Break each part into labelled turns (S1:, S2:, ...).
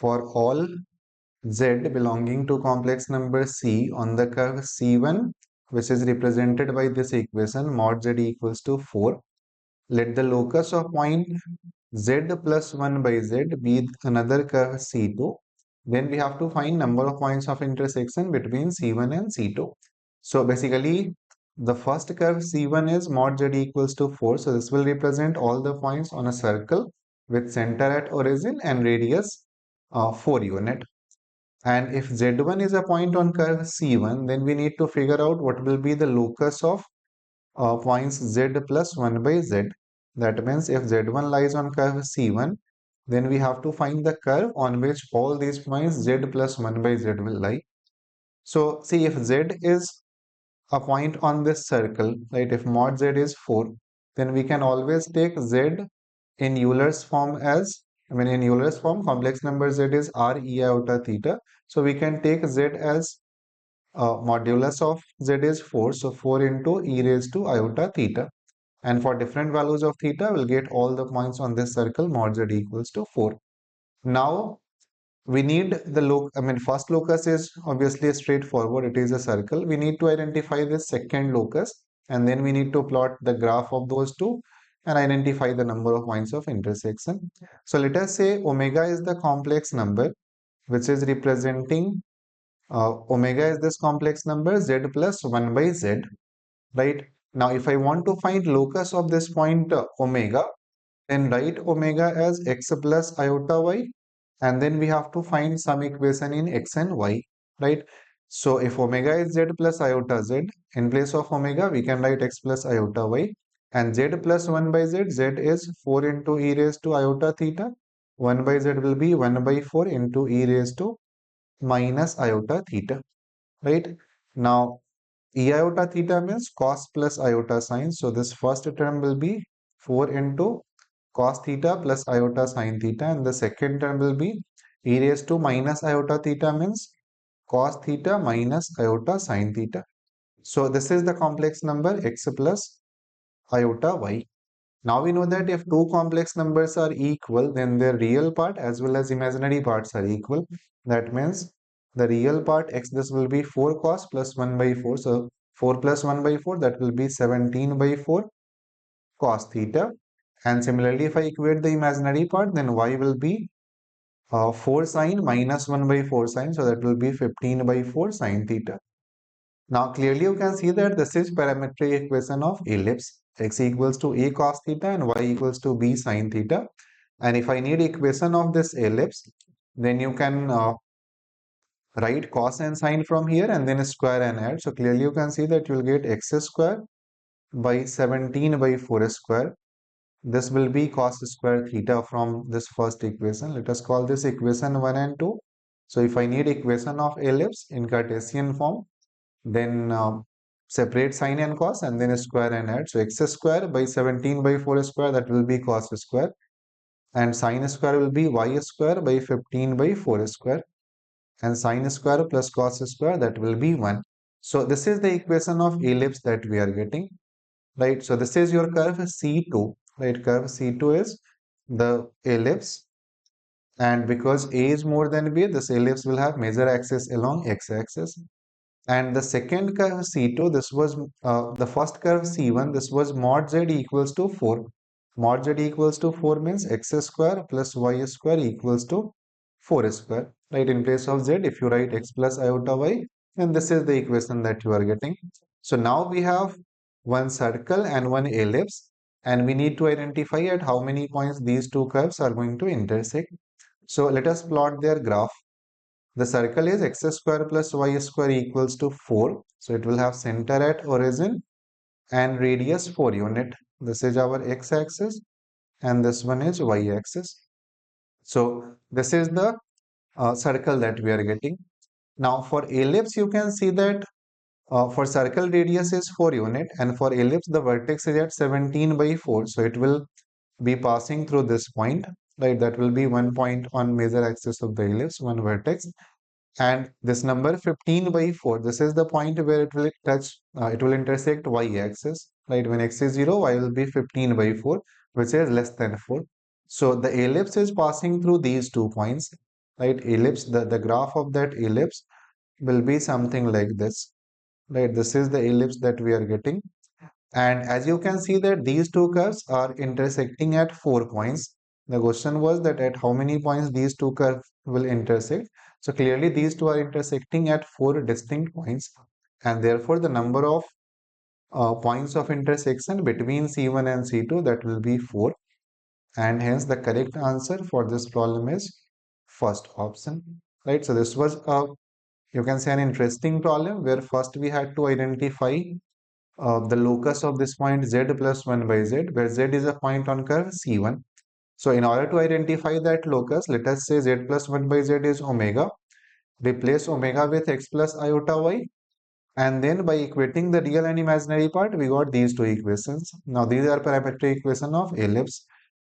S1: for all z belonging to complex number c on the curve c1, which is represented by this equation mod z equals to 4, let the locus of point z plus 1 by z be another curve c2. Then we have to find number of points of intersection between c1 and c2. So basically, the first curve c1 is mod z equals to 4. So this will represent all the points on a circle with center at origin and radius 4 unit. And if z1 is a point on curve c1, then we need to figure out what will be the locus of points z plus 1 by z. That means if z1 lies on curve c1, then we have to find the curve on which all these points z plus 1 by z will lie. So see, if z is a point on this circle, right? If mod z is 4, then we can always take z in Euler's form as, in Euler's form, complex number z is r e iota theta. So we can take z as modulus of z is 4, so 4 into e raised to iota theta. And for different values of theta, we'll get all the points on this circle mod z equals to 4. Now, we need the first locus is obviously straightforward. It is a circle. We need to identify the second locus, and then we need to plot the graph of those two and identify the number of points of intersection. So let us say omega is the complex number, which is representing omega is this complex number z plus 1 by z, right? Now, if I want to find locus of this point omega, then write omega as x plus iota y, and then we have to find some equation in x and y, right? So if omega is z plus iota z, in place of omega, we can write x plus iota y, and z plus 1 by z, z is 4 into e raised to iota theta, 1 by z will be 1 by 4 into e raised to minus iota theta, right? Now, e iota theta means cos plus iota sine. So this first term will be 4 into cos theta plus iota sine theta, and the second term will be e raised to minus iota theta means cos theta minus iota sine theta. So this is the complex number x plus iota y. Now we know that if two complex numbers are equal, then their real part as well as imaginary parts are equal. That means the real part x, this will be 4 cos plus 1 by 4. So 4 plus 1 by 4, that will be 17 by 4 cos theta. And similarly, if I equate the imaginary part, then y will be 4 sine minus 1 by 4 sine. So that will be 15 by 4 sine theta. Now clearly you can see that this is parametric equation of ellipse. X equals to a cos theta and y equals to b sine theta. And if I need equation of this ellipse, then you can write cos and sine from here and then square and add. So clearly you can see that you will get x square by 17 by 4 square. This will be cos square theta from this first equation. Let us call this equation 1 and 2. So if I need equation of ellipse in Cartesian form, then separate sine and cos and then square and add. So x square by 17 by 4 square, that will be cos square, and sine square will be y square by 15 by 4 square, and sine square plus cos square, that will be 1. So this is the equation of ellipse that we are getting, right? So this is your curve C2, right? Curve C2 is the ellipse, and because A is more than B, this ellipse will have major axis along x-axis. And the second curve C2, this was the first curve C1, this was mod z equals to 4. Mod z equals to 4 means x square plus y square equals to 4 square, right? In place of z, if you write x plus iota y, then this is the equation that you are getting. So now we have one circle and one ellipse, and we need to identify at how many points these two curves are going to intersect. So let us plot their graph. The circle is x square plus y square equals to 4. So it will have center at origin and radius 4 unit. This is our x-axis and this one is y-axis. So this is the circle that we are getting. Now for ellipse, you can see that for circle radius is 4 unit, and for ellipse the vertex is at 17 by 4. So it will be passing through this point, right? That will be one point on major axis of the ellipse, one vertex. And this number 15 by 4, this is the point where it will touch, it will intersect y-axis, right? When x is 0, y will be 15 by 4, which is less than 4. So the ellipse is passing through these 2 points. right? Ellipse, the graph of that ellipse will be something like this, right? This is the ellipse that we are getting. And as you can see that these two curves are intersecting at 4 points. The question was that at how many points these two curves will intersect. So clearly these two are intersecting at 4 distinct points, and therefore the number of points of intersection between C1 and C2, that will be 4, and hence the correct answer for this problem is first option, right? So this was you can say an interesting problem where first we had to identify the locus of this point z plus 1 by z, where z is a point on curve C1. So in order to identify that locus, let us say z plus 1 by z is omega. Replace omega with x plus iota y, and then by equating the real and imaginary part, we got these two equations. Now these are parametric equation of ellipse,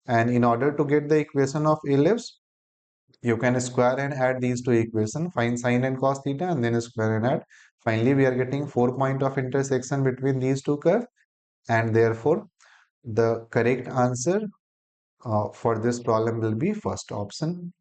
S1: and in order to get the equation of ellipse, you can square and add these two equations, find sine and cos theta, and then square and add. Finally, we are getting 4 point of intersection between these two curves, and therefore the correct answer for this problem will be first option.